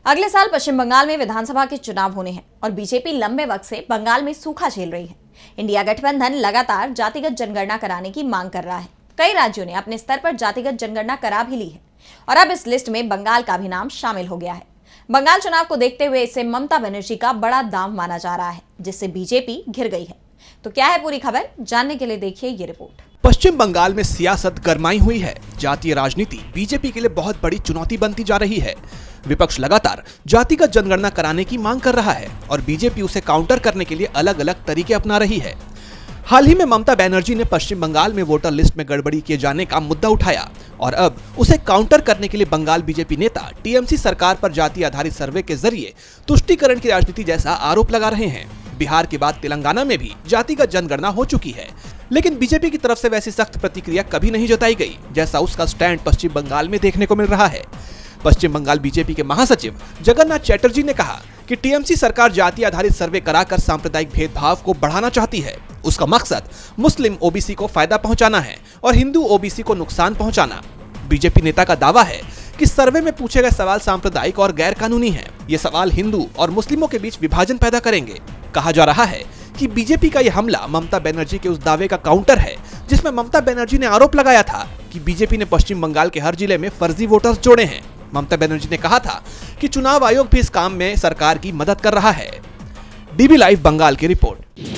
अगले साल पश्चिम बंगाल में विधानसभा के चुनाव होने हैं और बीजेपी लंबे वक्त से बंगाल में सूखा झेल रही है। इंडिया गठबंधन लगातार जातिगत जनगणना कराने की मांग कर रहा है। कई राज्यों ने अपने स्तर पर जातिगत जनगणना करा भी ली है और अब इस लिस्ट में बंगाल का भी नाम शामिल हो गया है। बंगाल चुनाव को देखते हुए इसे ममता बनर्जी का बड़ा दांव माना जा रहा है, जिससे बीजेपी घिर गई है। तो क्या है पूरी खबर, जानने के लिए देखिए ये रिपोर्ट। पश्चिम बंगाल में सियासत गरमाई हुई है। जातीय राजनीति बीजेपी के लिए बहुत बड़ी चुनौती बनती जा रही है। विपक्ष लगातार जातिगत जनगणना कराने की मांग कर रहा है और बीजेपी उसे काउंटर करने के लिए अलग अलग तरीके अपना रही है। हाल ही में ममता बनर्जी ने पश्चिम बंगाल में वोटर लिस्ट में गड़बड़ी किए जाने का मुद्दा उठाया और अब उसे काउंटर करने के लिए बंगाल बीजेपी नेता टीएमसी सरकार पर जाति आधारित सर्वे के जरिए तुष्टीकरण की राजनीति जैसा आरोप लगा रहे हैं। बिहार के बाद तेलंगाना में भी जातिगत जनगणना हो चुकी है, लेकिन बीजेपी की तरफ से वैसी सख्त प्रतिक्रिया कभी नहीं जताई गई जैसा उसका स्टैंड पश्चिम बंगाल में देखने को मिल रहा है। पश्चिम बंगाल बीजेपी के महासचिव जगन्नाथ चैटर्जी ने कहा कि टीएमसी सरकार जाति आधारित सर्वे कराकर सांप्रदायिक भेदभाव को बढ़ाना चाहती है। उसका मकसद मुस्लिम ओबीसी को फायदा पहुंचाना है और हिंदू ओबीसी को नुकसान पहुंचाना। बीजेपी नेता का दावा है कि सर्वे में पूछे गए सवाल सांप्रदायिक और गैर कानूनी हैं। ये सवाल हिंदू और मुस्लिमों के बीच विभाजन पैदा करेंगे। कहा जा रहा है कि बीजेपी का यह हमला ममता बनर्जी के उस दावे का काउंटर है जिसमें ममता बनर्जी ने आरोप लगाया था कि बीजेपी ने पश्चिम बंगाल के हर जिले में फर्जी वोटर्स जोड़े हैं। ममता बनर्जी ने कहा था कि चुनाव आयोग भी इस काम में सरकार की मदद कर रहा है। डीबी लाइव बंगाल की रिपोर्ट।